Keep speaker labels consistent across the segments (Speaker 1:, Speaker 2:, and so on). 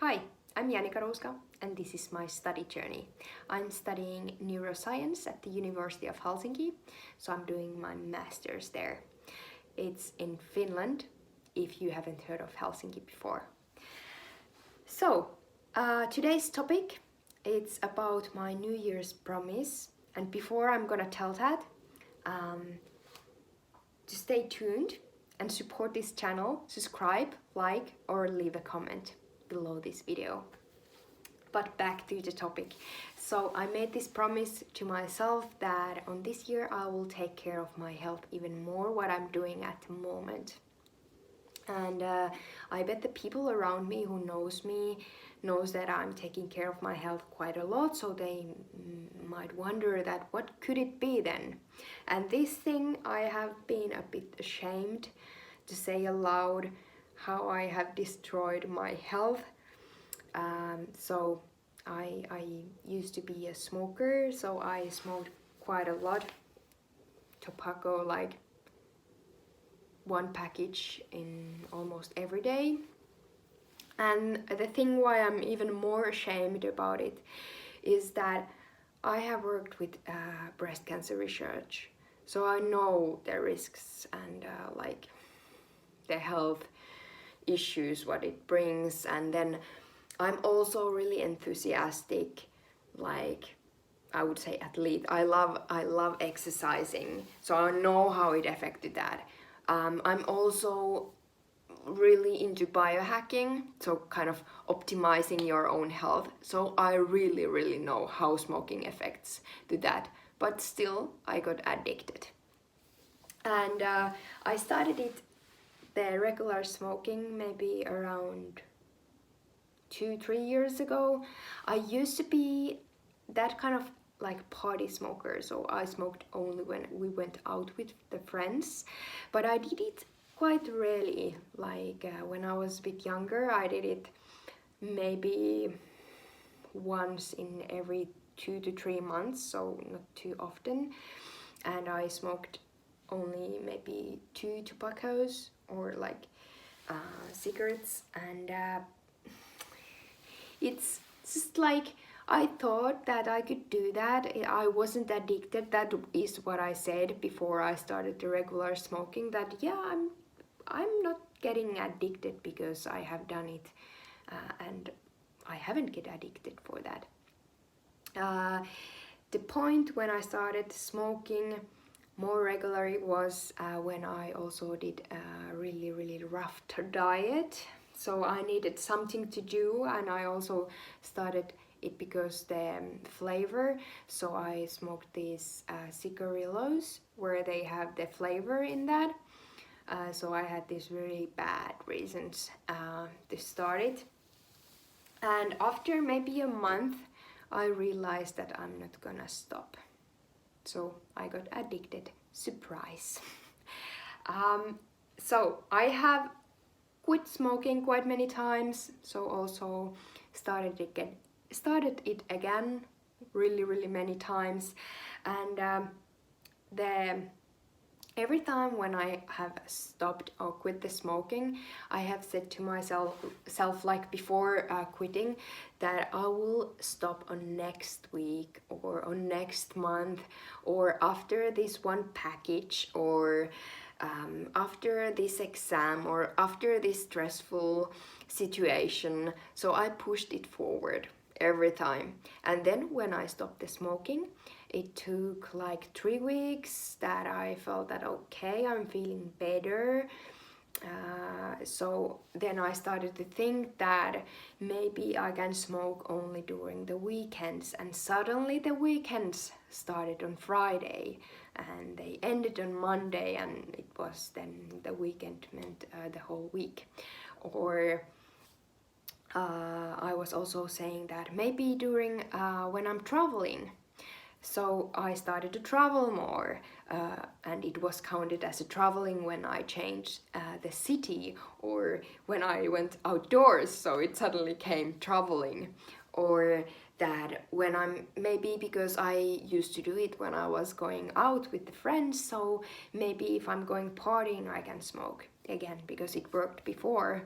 Speaker 1: Hi, I'm Janika and this is my study journey. I'm studying neuroscience at the University of Helsinki, so I'm doing my master's there. It's in Finland, if you haven't heard of Helsinki before. So, today's topic, it's about my New Year's promise, and before I'm gonna tell that, to stay tuned and support this channel, subscribe, like, or leave a comment below this video. But back to the topic. So I made this promise to myself that on this year I will take care of my health even more what I'm doing at the moment. And I bet the people around me who knows that I'm taking care of my health quite a lot, so they might wonder that what could it be then? And this thing I have been a bit ashamed to say aloud, how I have destroyed my health. So I used to be a smoker, so I smoked quite a lot tobacco, like one package in almost every day. And the thing why I'm even more ashamed about it is that I have worked with breast cancer research, so I know the risks and like the health issues what it brings. And then I'm also really enthusiastic, like I would say athlete. I love exercising, so I know how it affected that. I'm also really into biohacking, so kind of optimizing your own health. So I really know how smoking affects to that. But still, I got addicted. And I started the regular smoking maybe around 2-3 years ago. I used to be that kind of like party smoker, so I smoked only when we went out with the friends, but I did it quite rarely. Like when I was a bit younger, I did it maybe once in every 2 to 3 months, so not too often. And I smoked only maybe 2 tobaccos or like cigarettes. And it's just like I thought that I could do that. I wasn't addicted. That is what I said before I started the regular smoking, that yeah, I'm not getting addicted because I have done it, and I haven't get addicted for that. The point when I started smoking more regularly was when I also did a really rough diet. So I needed something to do, and I also started it because the flavor. So I smoked these cigarillos where they have the flavor in that. So I had these really bad reasons to start it. And after maybe a month, I realized that I'm not gonna stop. So I got addicted. Surprise. So I have quit smoking quite many times, so also started it again really many times. And every time when I have stopped or quit the smoking, I have said to myself like before quitting, that I will stop on next week or on next month, or after this one package, or after this exam, or after this stressful situation. So I pushed it forward every time. And then when I stopped the smoking, it took like 3 weeks that I felt that okay, I'm feeling better. So then I started to think that maybe I can smoke only during the weekends, and suddenly the weekends started on Friday and they ended on Monday, and it was then the weekend meant the whole week. Or I was also saying that maybe during when I'm traveling. So I started to travel more, and it was counted as a traveling when I changed the city, or when I went outdoors, so it suddenly came traveling. Or that when I'm, maybe because I used to do it when I was going out with the friends, so maybe if I'm going partying I can smoke again because it worked before.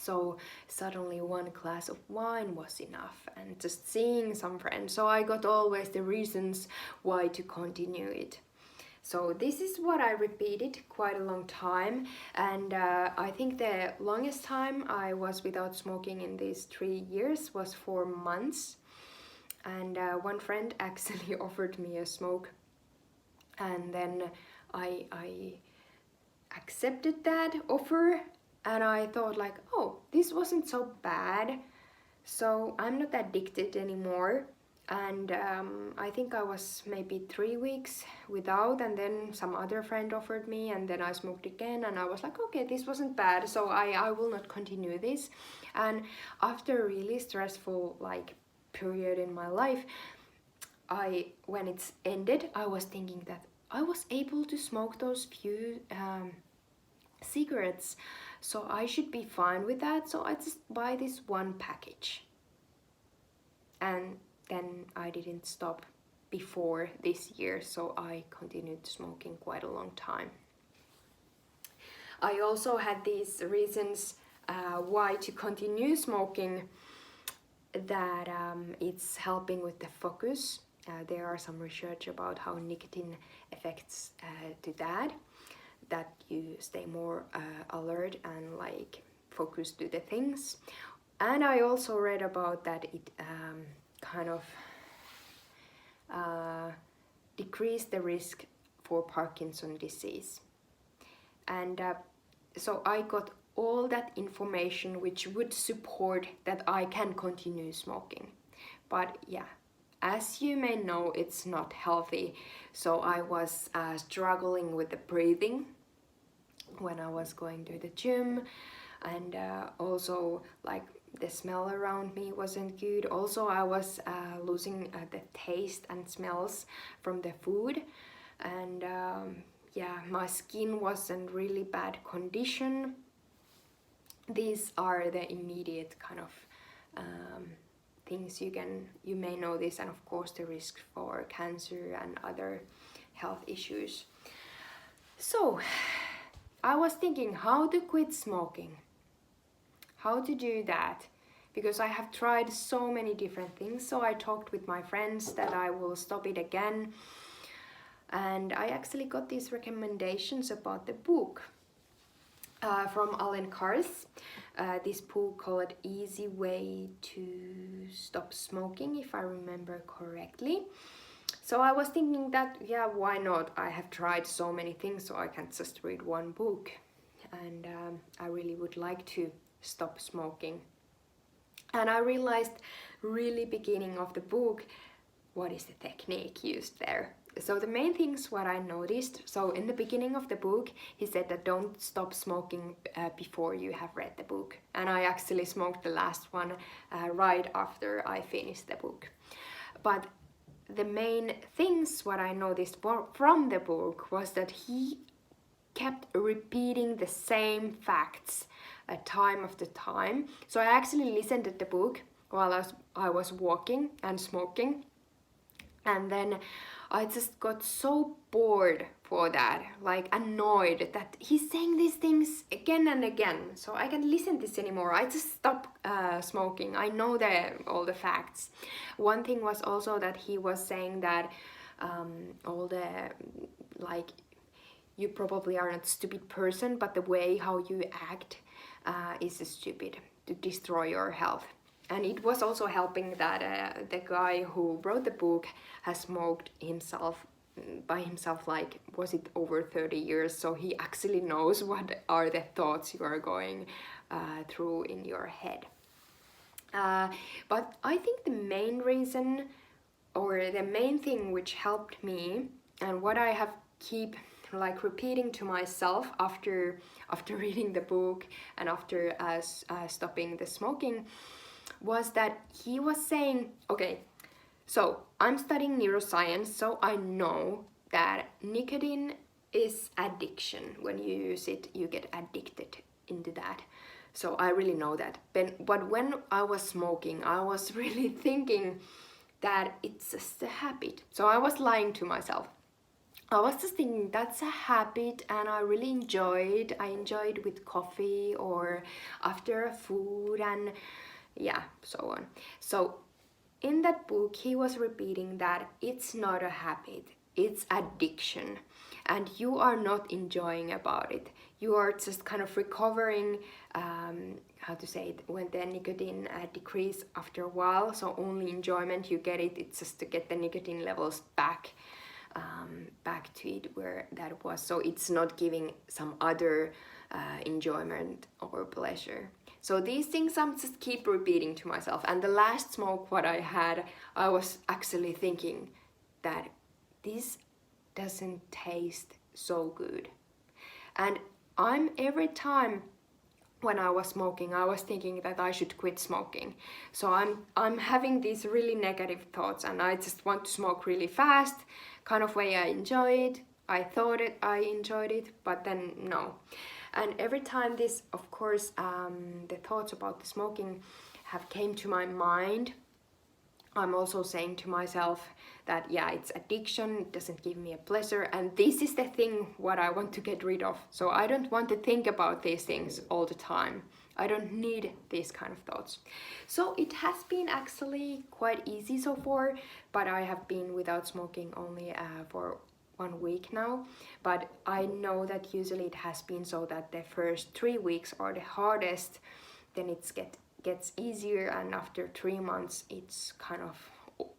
Speaker 1: So suddenly one glass of wine was enough, and just seeing some friends. So I got always the reasons why to continue it. So this is what I repeated quite a long time, and I think the longest time I was without smoking in these 3 years was 4 months. And one friend actually offered me a smoke, and then I accepted that offer, and I thought like, oh, this wasn't so bad, so I'm not addicted anymore. And I think I was maybe 3 weeks without, and then some other friend offered me, and then I smoked again, and I was like, okay, this wasn't bad, so I will not continue this. And after a really stressful like period in my life, when it's ended, I was thinking that I was able to smoke those few cigarettes, so I should be fine with that. So I just buy this one package, and then I didn't stop before this year, so I continued smoking quite a long time. I also had these reasons why to continue smoking, that it's helping with the focus. There are some research about how nicotine affects to that you stay more alert and like focused to the things. And I also read about that it kind of decrease the risk for Parkinson's disease. And so I got all that information which would support that I can continue smoking. But yeah, as you may know, it's not healthy. So I was struggling with the breathing when I was going to the gym, and also like the smell around me wasn't good. Also I was losing the taste and smells from the food, and yeah, my skin was in really bad condition. These are the immediate kind of things you may know this, and of course the risk for cancer and other health issues. So I was thinking how to quit smoking, how to do that, because I have tried so many different things. So I talked with my friends that I will stop it again, and I actually got these recommendations about the book from Alan Carr's, this book called Easy Way to Stop Smoking, if I remember correctly. So I was thinking that, yeah, why not? I have tried so many things, so I can't just read one book. And I really would like to stop smoking. And I realized really beginning of the book, what is the technique used there? So the main things what I noticed, so in the beginning of the book, he said that don't stop smoking before you have read the book. And I actually smoked the last one right after I finished the book. But the main things what I noticed from the book was that he kept repeating the same facts time after time. So I actually listened to the book while I was walking and smoking, and then I just got so bored for that, like annoyed that he's saying these things again and again, so I can't listen to this anymore. I just stopped smoking. I know all the facts. One thing was also that he was saying that all the, like, you probably are not a stupid person, but the way how you act is stupid, to destroy your health. And it was also helping that the guy who wrote the book has smoked by himself, like, was it over 30 years, so he actually knows what are the thoughts you are going through in your head. But I think the main reason, or the main thing which helped me, and what I have keep like repeating to myself after reading the book and after stopping the smoking, was that he was saying, okay, so I'm studying neuroscience, so I know that nicotine is addiction. When you use it, you get addicted into that. So I really know that. But when I was smoking, I was really thinking that it's just a habit. So I was lying to myself. I was just thinking that's a habit and I really enjoyed. I enjoyed with coffee or after food and yeah, so on. So in that book, he was repeating that it's not a habit, it's addiction, and you are not enjoying about it. You are just kind of recovering, how to say it, when the nicotine decrease after a while. So only enjoyment you get it. It's just to get the nicotine levels back, back to it where that was. So it's not giving some other enjoyment or pleasure. So these things I'm just keep repeating to myself. And the last smoke what I had, I was actually thinking that this doesn't taste so good. And I'm every time when I was smoking, I was thinking that I should quit smoking. So I'm having these really negative thoughts and I just want to smoke really fast, kind of way I enjoy it. I thought it, I enjoyed it, but then no. And every time this, of course, the thoughts about the smoking have came to my mind, I'm also saying to myself that yeah, it's addiction, it doesn't give me a pleasure, and this is the thing what I want to get rid of. So I don't want to think about these things all the time. I don't need these kind of thoughts. So it has been actually quite easy so far, but I have been without smoking only for 1 week now, but I know that usually it has been so that the first 3 weeks are the hardest, then gets easier, and after 3 months it's kind of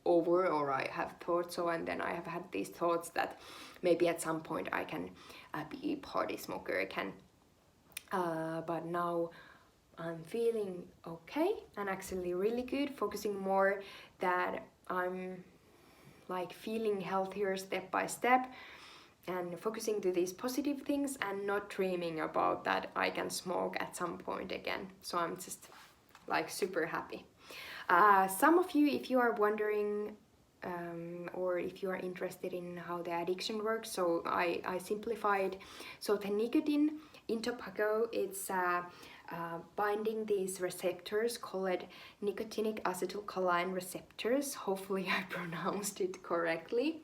Speaker 1: over, or I have thought so, and then I have had these thoughts that maybe at some point I can be a party smoker again, but now I'm feeling okay and actually really good, focusing more that I'm like feeling healthier step by step and focusing to these positive things and not dreaming about that I can smoke at some point again. So I'm just like super happy. Some of you, if you are wondering or if you are interested in how the addiction works, so I simplified. So the nicotine in tobacco, it's binding these receptors called nicotinic acetylcholine receptors. Hopefully I pronounced it correctly.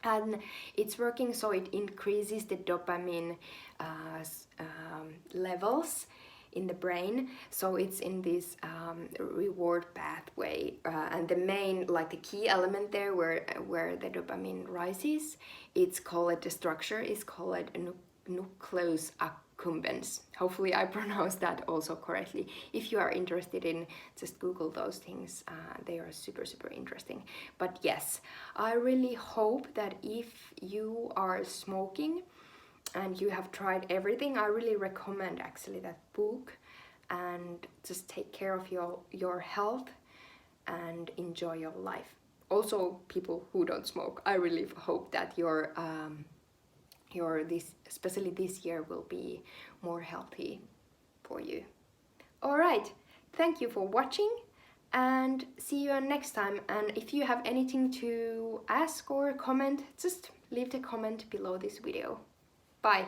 Speaker 1: And it's working so it increases the dopamine levels in the brain, so it's in this reward pathway, and the main, like the key element there where the dopamine rises, it's called, the structure is called nucleus accumbens. Hopefully I pronounced that also correctly. If you are interested in, just Google those things, they are super interesting. But yes, I really hope that if you are smoking and you have tried everything, I really recommend actually that book, and just take care of your health and enjoy your life. Also, people who don't smoke, I really hope that your this, especially this year, will be more healthy for you. All right, thank you for watching and see you next time. And if you have anything to ask or comment, just leave the comment below this video. Bye.